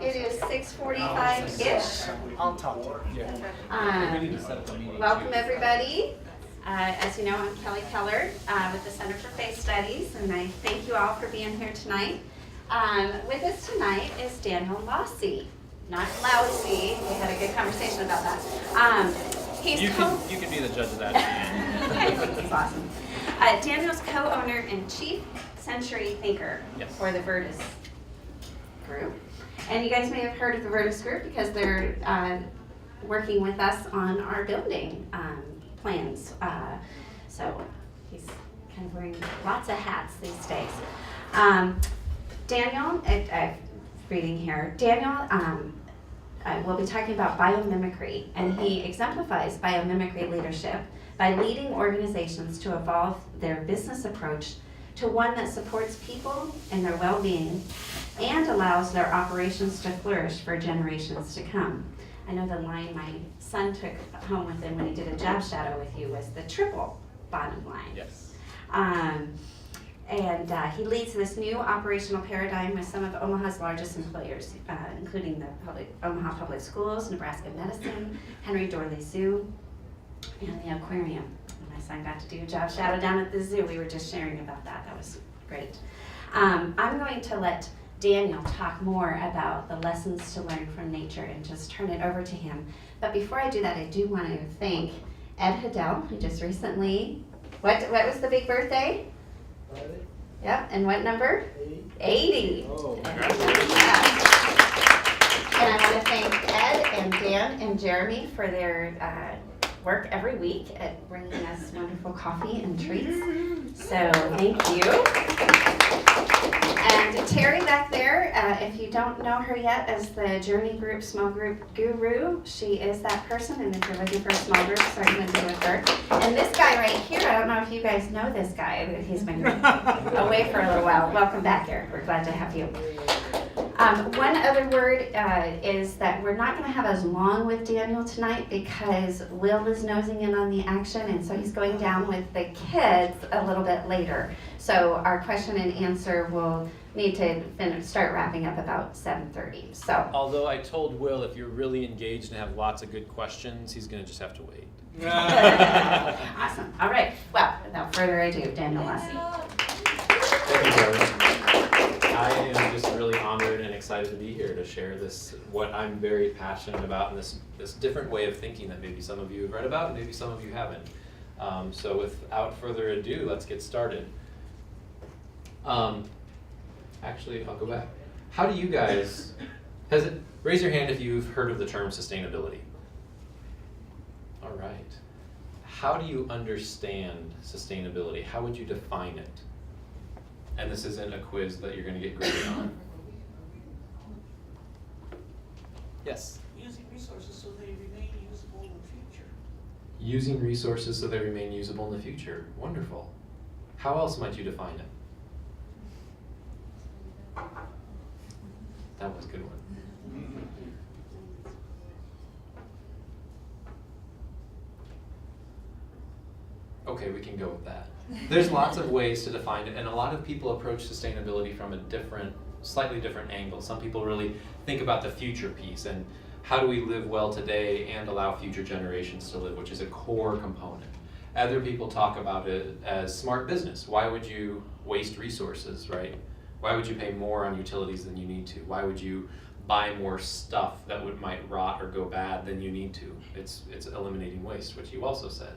It is 6:45-ish. I'll talk to you. We need to set up a meeting. Welcome, everybody. As you know, I'm Kelly Keller with the Center for Faith Studies, and I thank you all for being here tonight. With us tonight is Daniel Lawse, not Lawse. We had a good conversation about that. You can be the judge of that. That's awesome. Daniel's co-owner and chief century thinker for the Virtus group. And you guys may have heard of the Virtus group because they're working with us on our building plans. So he's kind of wearing lots of hats these days. Daniel, reading here, Daniel will be talking about biomimicry, and he exemplifies biomimicry leadership by leading organizations to evolve their business approach to one that supports people and their well-being and allows their operations to flourish for generations to come. I know the line my son took home with him when he did a job shadow with you was the triple bottom line. Yes. And he leads this new operational paradigm with some of Omaha's largest employers, including the Omaha Public Schools, Nebraska Medicine, Henry Dorley Zoo, and the aquarium. When my son got to do a job shadow down at the zoo, we were just sharing about that. That was great. I'm going to let Daniel talk more about the lessons to learn from nature and just turn it over to him. But before I do that, I do want to thank Ed Hiddell, who just recently, what was the big birthday? Yep, and what number? 80. Oh, And I want to thank Ed and Dan and Jeremy for their work every week at bringing us wonderful coffee and treats. So thank you. And Terry back there, if you don't know her yet as the Journey Group Small Group Guru, she is that person, and if you're looking for a small group, certainly do with her. And this guy right here, I don't know if you guys know this guy, but he's been away for a little while. Welcome back, Eric. We're glad to have you. One other word is that we're not going to have as long with Daniel tonight because Will is nosing in on the action, and so he's going down with the kids a little bit later. So our question and answer will need to start wrapping up about 7:30. So. Although I told Will if you're really engaged and have lots of good questions, he's going to just have to wait. Awesome. All right. Well, without further ado, Daniel Lawse. Thank you, Kelly. I am just really honored and excited to be here to share this, what I'm very passionate about, and this different way of thinking that maybe some of you have read about and maybe some of you haven't. So without further ado, let's get started. Actually, I'll go back. How do you guys, raise your hand if you've heard of the term sustainability. All right. How do you understand sustainability? How would you define it? And this isn't a quiz that you're going to get graded on. Yes? Using resources so they remain usable in the future. Using resources so they remain usable in the future. Wonderful. How else might you define it? That was a good one. Okay, we can go with that. There's lots of ways to define it, and a lot of people approach sustainability from a slightly different angle. Some people really think about the future piece and how do we live well today and allow future generations to live, which is a core component. Other people talk about it as smart business. Why would you waste resources, right? Why would you pay more on utilities than you need to? Why would you buy more stuff that might rot or go bad than you need to? It's eliminating waste, which you also said.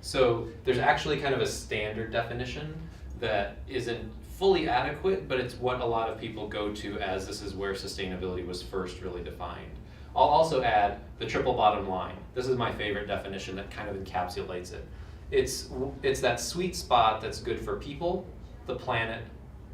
So there's actually kind of a standard definition that isn't fully adequate, but it's what a lot of people go to as this is where sustainability was first really defined. I'll also add the triple bottom line. This is my favorite definition that kind of encapsulates it. It's that sweet spot that's good for people, the planet,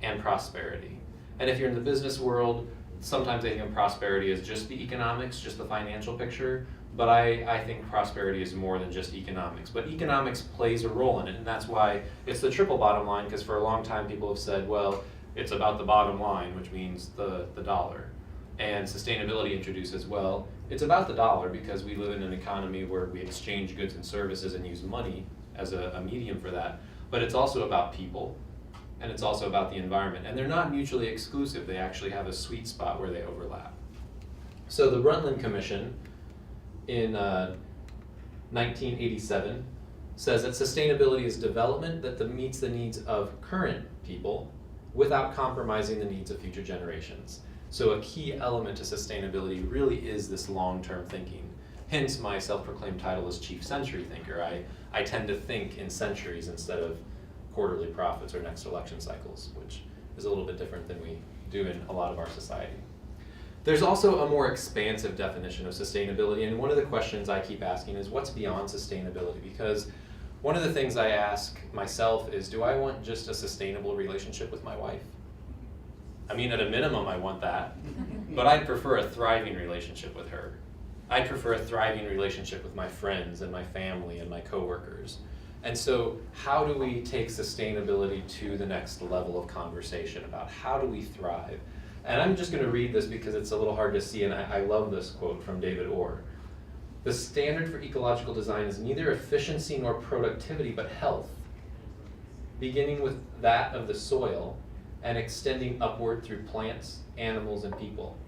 and prosperity. And if you're in the business world, sometimes they think of prosperity as just the economics, just the financial picture, but I think prosperity is more than just economics. But economics plays a role in it, and that's why it's the triple bottom line, because for a long time people have said, well, it's about the bottom line, which means the dollar. And sustainability introduces, well, it's about the dollar because we live in an economy where we exchange goods and services and use money as a medium for that. But it's also about people, and it's also about the environment. And they're not mutually exclusive. They actually have a sweet spot where they overlap. So the Brundtland Commission in 1987 says that sustainability is development that meets the needs of current people without compromising the needs of future generations. So a key element to sustainability really is this long-term thinking. Hence my self-proclaimed title as Chief Century Thinker. I tend to think in centuries instead of quarterly profits or next election cycles, which is a little bit different than we do in a lot of our society. There's also a more expansive definition of sustainability, and one of the questions I keep asking is what's beyond sustainability? Because one of the things I ask myself is, do I want just a sustainable relationship with my wife? I mean, at a minimum, I want that, but I'd prefer a thriving relationship with her. I'd prefer a thriving relationship with my friends and my family and my coworkers. And so how do we take sustainability to the next level of conversation about how do we thrive? And I'm just going to read this because it's a little hard to see, and I love this quote from David Orr. The standard for ecological design is neither efficiency nor productivity, but health, beginning with that of the soil and extending upward through plants, animals, and people.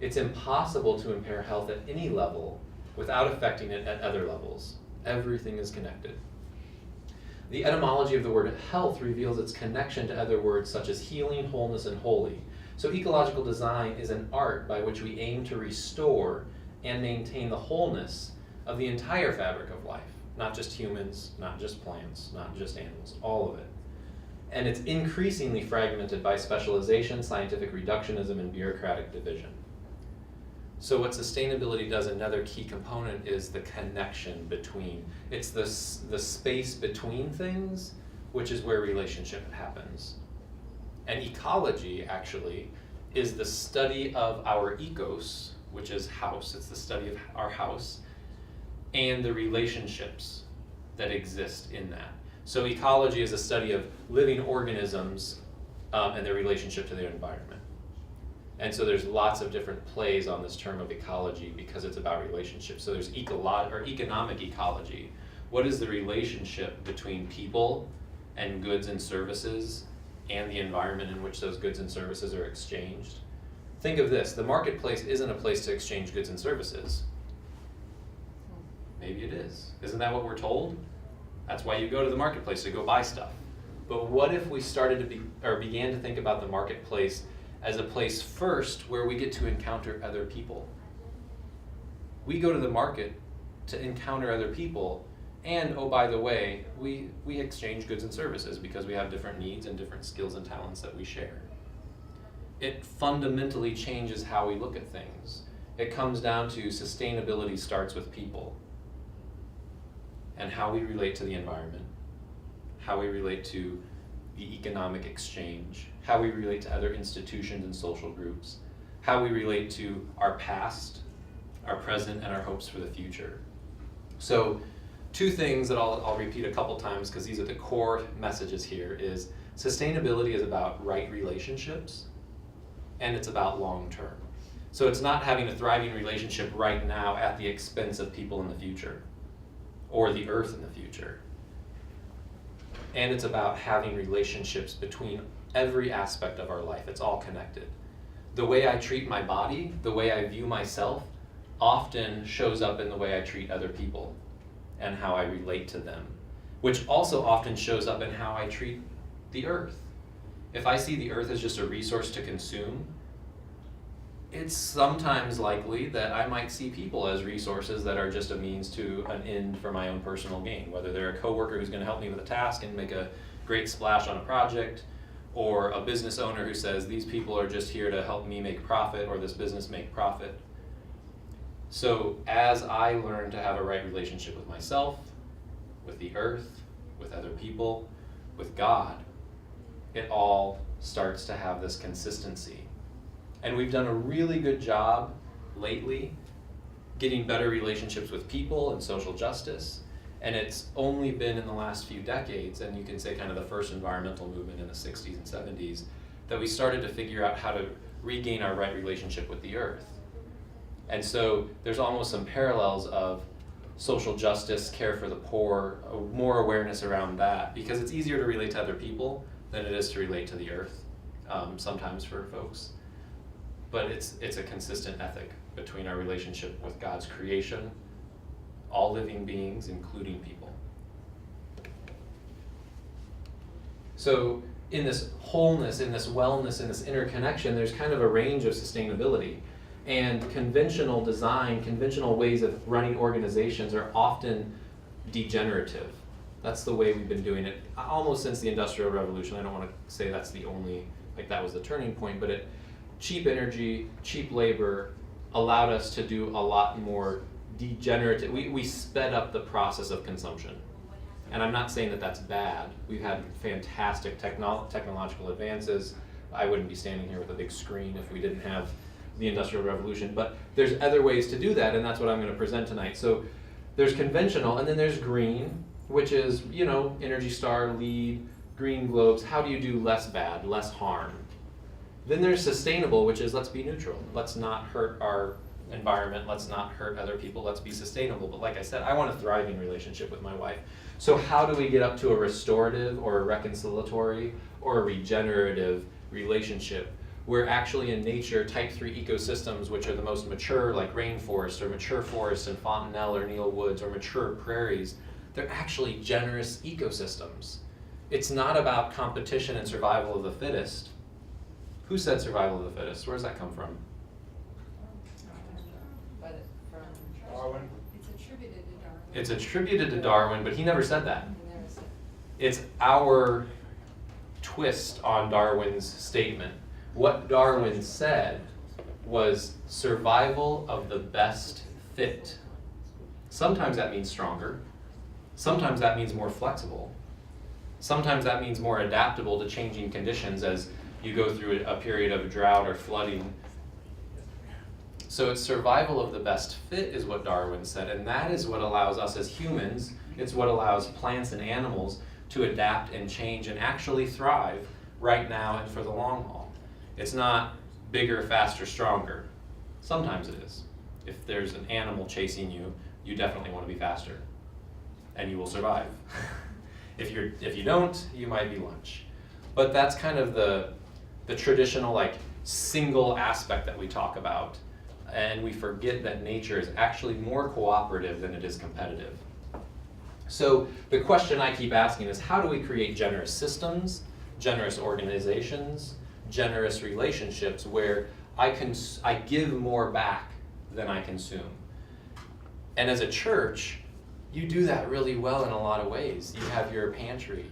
It's impossible to impair health at any level without affecting it at other levels. Everything is connected. The etymology of the word health reveals its connection to other words such as healing, wholeness, and holy. So ecological design is an art by which we aim to restore and maintain the wholeness of the entire fabric of life, not just humans, not just plants, not just animals, all of it. And it's increasingly fragmented by specialization, scientific reductionism, and bureaucratic division. So what sustainability does, another key component, is the connection between. It's the space between things, which is where relationship happens. And ecology, actually, is the study of our ecos, which is house. It's the study of our house, and the relationships that exist in that. So ecology is a study of living organisms and their relationship to their environment. And so there's lots of different plays on this term of ecology because it's about relationships. So there's economic ecology. What is the relationship between people and goods and services and the environment in which those goods and services are exchanged? Think of this, the marketplace isn't a place to exchange goods and services. Maybe it is. Isn't that what we're told? That's why you go to the marketplace to go buy stuff. But what if we began to think about the marketplace as a place first where we get to encounter other people? We go to the market to encounter other people, and oh, by the way, we exchange goods and services because we have different needs and different skills and talents that we share. It fundamentally changes how we look at things. It comes down to sustainability starts with people and how we relate to the environment, how we relate to the economic exchange, how we relate to other institutions and social groups, how we relate to our past, our present, and our hopes for the future. So two things that I'll repeat a couple times because these are the core messages here is sustainability is about right relationships and it's about long term. So it's not having a thriving relationship right now at the expense of people in the future or the earth in the future. And it's about having relationships between every aspect of our life. It's all connected. The way I treat my body, the way I view myself, often shows up in the way I treat other people and how I relate to them, which also often shows up in how I treat the earth. If I see the earth as just a resource to consume, it's sometimes likely that I might see people as resources that are just a means to an end for my own personal gain, whether they're a coworker who's going to help me with a task and make a great splash on a project, or a business owner who says these people are just here to help me make profit or this business make profit. So as I learn to have a right relationship with myself, with the earth, with other people, with God, it all starts to have this consistency. And we've done a really good job lately getting better relationships with people and social justice. And it's only been in the last few decades, and you can say kind of the first environmental movement in the 60s and 70s, that we started to figure out how to regain our right relationship with the earth. And so there's almost some parallels of social justice, care for the poor, more awareness around that, because it's easier to relate to other people than it is to relate to the earth, sometimes for folks. but it's a consistent ethic between our relationship with God's creation, all living beings, including people. So in this wholeness, in this wellness, in this interconnection, there's kind of a range of sustainability. And conventional design, conventional ways of running organizations are often degenerative. That's the way we've been doing it almost since the Industrial Revolution. I don't want to say that's the only, like that was the turning point, but cheap energy, cheap labor allowed us to do a lot more degenerative. We sped up the process of consumption. And I'm not saying that that's bad. We've had fantastic technological advances. I wouldn't be standing here with a big screen if we didn't have the Industrial Revolution, but there's other ways to do that, and that's what I'm going to present tonight. So there's conventional, and then there's green, which is, Energy Star, LEED, Green Globes. How do you do less bad, less harm? Then there's sustainable, which is let's be neutral. Let's not hurt our environment. Let's not hurt other people. Let's be sustainable. But like I said, I want a thriving relationship with my wife. So how do we get up to a restorative or a reconciliatory or a regenerative relationship? Where actually in nature, type 3 ecosystems, which are the most mature, like rainforest or mature forests in Fontanelle or Neil Woods or mature prairies, they're actually generous ecosystems. It's not about competition and survival of the fittest. Who said survival of the fittest? Where does that come from? Darwin. It's attributed to Darwin. It's attributed to Darwin, but he never said that. It's our twist on Darwin's statement. What Darwin said was survival of the best fit. Sometimes that means stronger. Sometimes that means more flexible. Sometimes that means more adaptable to changing conditions as you go through a period of drought or flooding. So it's survival of the best fit is what Darwin said, and that is what allows us as humans, it's what allows plants and animals to adapt and change and actually thrive right now and for the long haul. It's not bigger, faster, stronger. Sometimes it is. If there's an animal chasing you, you definitely want to be faster, and you will survive. If you don't, you might be lunch. But that's kind of the traditional single aspect that we talk about, and we forget that nature is actually more cooperative than it is competitive. So the question I keep asking is, how do we create generous systems, generous organizations, generous relationships where I give more back than I consume? And as a church, you do that really well in a lot of ways. You have your pantry,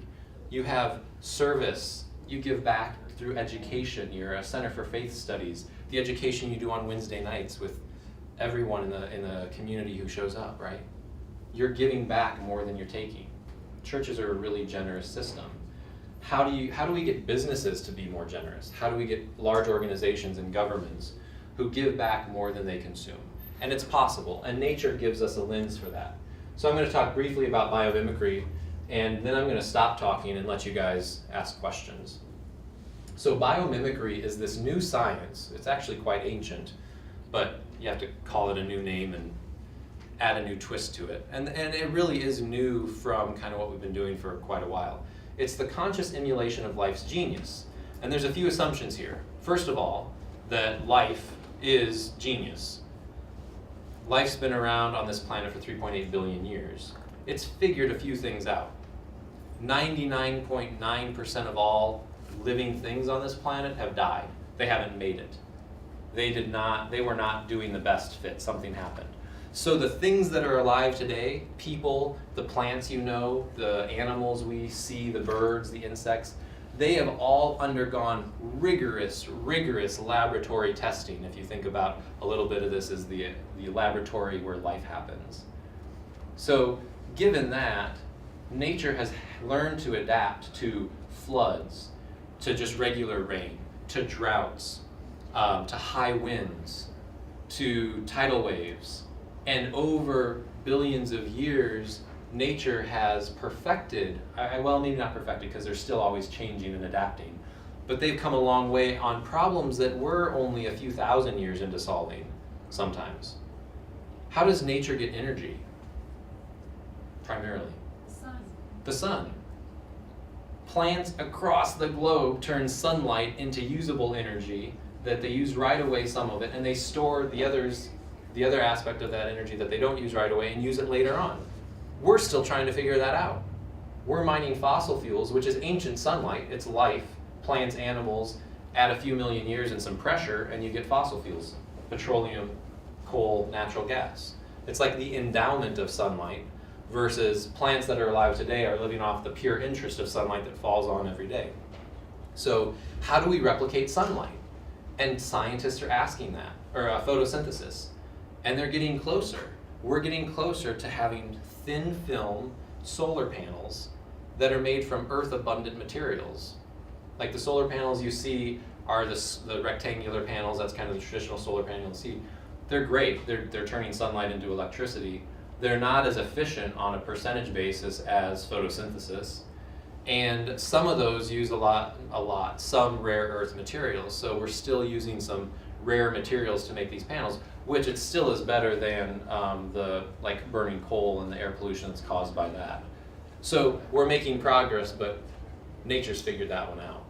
you have service, you give back through education. You're a Center for Faith Studies, the education you do on Wednesday nights with everyone in the community who shows up, right? You're giving back more than you're taking. Churches are a really generous system. How do we get businesses to be more generous? How do we get large organizations and governments who give back more than they consume? And it's possible, and nature gives us a lens for that. So I'm going to talk briefly about biomimicry, and then I'm going to stop talking and let you guys ask questions. So biomimicry is this new science. It's actually quite ancient, but you have to call it a new name and add a new twist to it. And it really is new from kind of what we've been doing for quite a while. It's the conscious emulation of life's genius. And there's a few assumptions here. First of all, that life is genius. Life's been around on this planet for 3.8 billion years. It's figured a few things out. 99.9% of all living things on this planet have died. They haven't made it. They were not doing the best fit. Something happened. So the things that are alive today, people, the plants the animals we see, the birds, the insects, they have all undergone rigorous laboratory testing. If you think about a little bit of this as the laboratory where life happens. So given that, nature has learned to adapt to floods, to just regular rain, to droughts, to high winds, to tidal waves. And over billions of years, nature has perfected, well, maybe not perfected because they're still always changing and adapting, but they've come a long way on problems that we're only a few thousand years into solving sometimes. How does nature get energy? Primarily. The sun. Plants across the globe turn sunlight into usable energy that they use right away some of it, and they store the other aspect of that energy that they don't use right away and use it later on. We're still trying to figure that out. We're mining fossil fuels, which is ancient sunlight. It's life, plants, animals, add a few million years and some pressure, and you get fossil fuels, petroleum, coal, natural gas. It's like the endowment of sunlight versus plants that are alive today are living off the pure interest of sunlight that falls on every day. So how do we replicate sunlight? And scientists are asking that, or photosynthesis, and they're getting closer. We're getting closer to having thin film solar panels that are made from earth abundant materials. Like the solar panels you see are the rectangular panels. That's kind of the traditional solar panel you see. They're great. They're turning sunlight into electricity. They're not as efficient on a percentage basis as photosynthesis. And some of those use some rare earth materials. So we're still using some rare materials to make these panels, which it still is better than the burning coal and the air pollution that's caused by that. So we're making progress, but nature's figured that one out.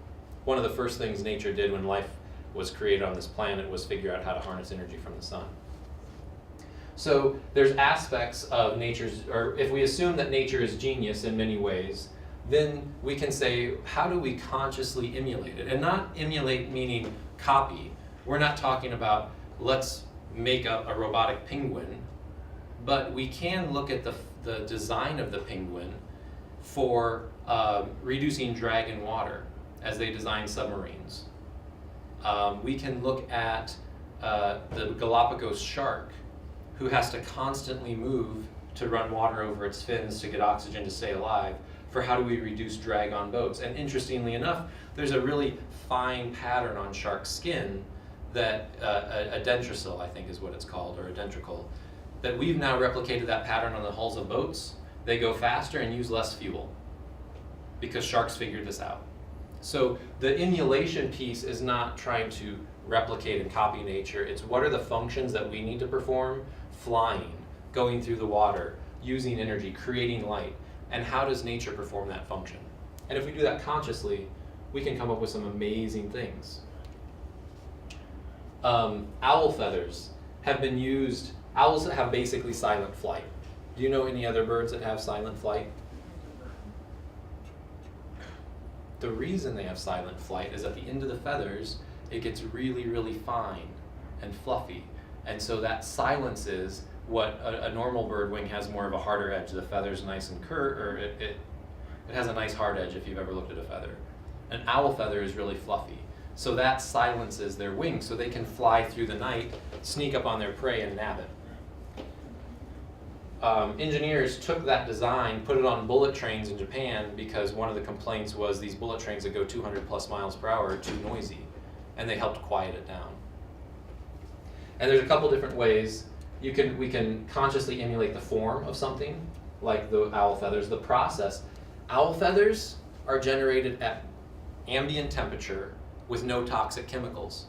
One of the first things nature did when life was created on this planet was figure out how to harness energy from the sun. So there's aspects of nature's, or if we assume that nature is genius in many ways, then we can say, how do we consciously emulate it? And not emulate meaning copy. We're not talking about let's make a robotic penguin, but we can look at the design of the penguin for reducing drag in water as they design submarines. We can look at the Galapagos shark, who has to constantly move to run water over its fins to get oxygen to stay alive, for how do we reduce drag on boats. And interestingly enough, there's a really fine pattern on shark skin that a dentricil, I think is what it's called, or a dentricle, that we've now replicated that pattern on the hulls of boats. They go faster and use less fuel because sharks figured this out. So the emulation piece is not trying to replicate and copy nature. It's what are the functions that we need to perform, flying, going through the water, using energy, creating light, and how does nature perform that function? And if we do that consciously, we can come up with some amazing things. Owl feathers have been used. Owls have basically silent flight. Do you know any other birds that have silent flight? The reason they have silent flight is at the end of the feathers, it gets really, really fine and fluffy. And so that silences what a normal bird wing has more of a harder edge. The feather's nice and curved, or it has a nice hard edge if you've ever looked at a feather. An owl feather is really fluffy. So that silences their wings so they can fly through the night, sneak up on their prey and nab it. Engineers took that design, put it on bullet trains in Japan because one of the complaints was these bullet trains that go 200 plus miles per hour are too noisy, and they helped quiet it down. And there's a couple different ways. We can consciously emulate the form of something, like the owl feathers. The process, owl feathers are generated at ambient temperature with no toxic chemicals.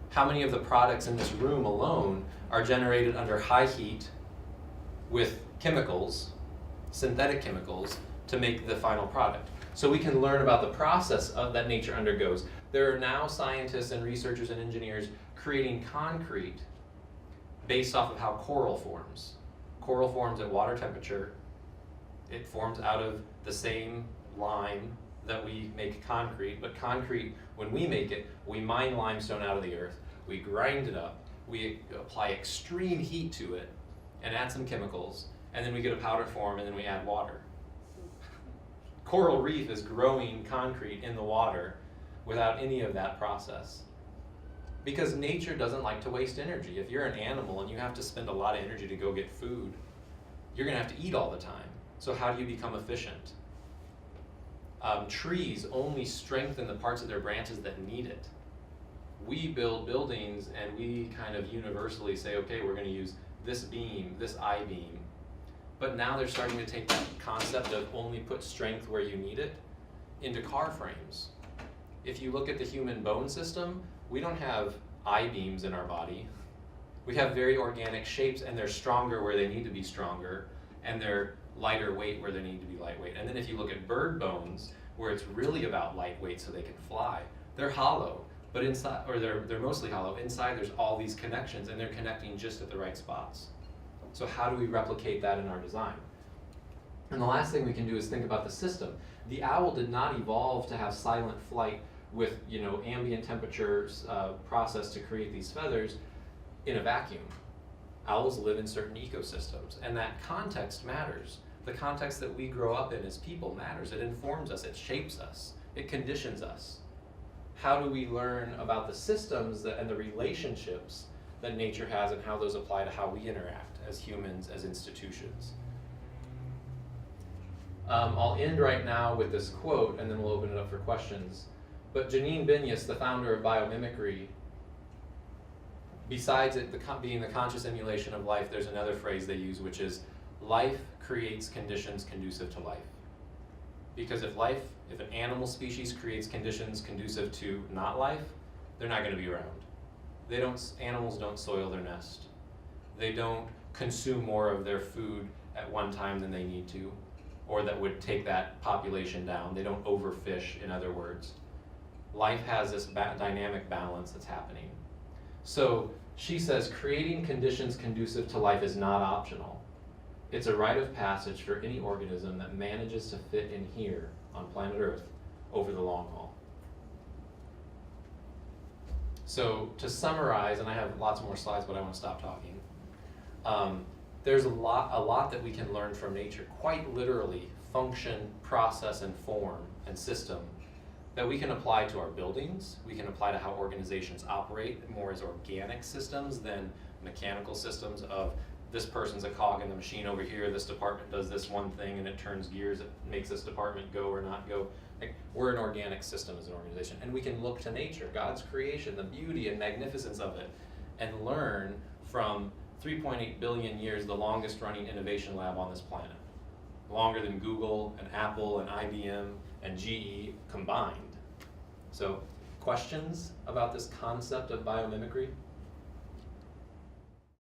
How many of the products in this room alone are generated under high heat with chemicals, synthetic chemicals, to make the final product? So we can learn about the process that nature undergoes. There are now scientists and researchers and engineers creating concrete based off of how coral forms. Coral forms at water temperature. It forms out of the same lime that we make concrete, but concrete, when we make it, we mine limestone out of the earth, we grind it up, we apply extreme heat to it, and add some chemicals, and then we get a powder form, and then we add water. Coral reef is growing concrete in the water without any of that process. Because nature doesn't like to waste energy. If you're an animal and you have to spend a lot of energy to go get food, you're gonna have to eat all the time. So how do you become efficient? Trees only strengthen the parts of their branches that need it. We build buildings and we kind of universally say, okay, we're gonna use this beam, this I-beam. But now they're starting to take that concept of only put strength where you need it into car frames. If you look at the human bone system, we don't have I-beams in our body. We have very organic shapes, and they're stronger where they need to be stronger, and they're lighter weight where they need to be lightweight. And then if you look at bird bones, where it's really about lightweight so they can fly, they're hollow. But inside, or they're mostly hollow. Inside there's all these connections and they're connecting just at the right spots. So how do we replicate that in our design? And the last thing we can do is think about the system. The owl did not evolve to have silent flight with, you know, ambient temperatures processed to create these feathers in a vacuum. Owls live in certain ecosystems, and that context matters. The context that we grow up in as people matters. It informs us, it shapes us, it conditions us. How do we learn about the systems and the relationships that nature has and how those apply to how we interact as humans, as institutions? I'll end right now with this quote, and then we'll open it up for questions. But Janine Benyus, the founder of Biomimicry, besides it being the conscious emulation of life, there's another phrase they use, which is, life creates conditions conducive to life. Because if an animal species creates conditions conducive to not life, they're not going to be around. Animals don't soil their nest. They don't consume more of their food at one time than they need to, or that would take that population down. They don't overfish, in other words. Life has this dynamic balance that's happening. So she says creating conditions conducive to life is not optional. It's a rite of passage for any organism that manages to fit in here on planet Earth over the long haul. So to summarize, and I have lots more slides, but I want to stop talking. There's a lot that we can learn from nature, quite literally, function, process, and form, and system, that we can apply to our buildings. We can apply to how organizations operate more as organic systems than mechanical systems of this person's a cog in the machine over here, this department does this one thing and it turns gears, it makes this department go or not go. Like, we're an organic system as an organization, and we can look to nature, God's creation, the beauty and magnificence of it, and learn from 3.8 billion years, the longest running innovation lab on this planet. Longer than Google and Apple and IBM and GE combined. So, questions about this concept of biomimicry?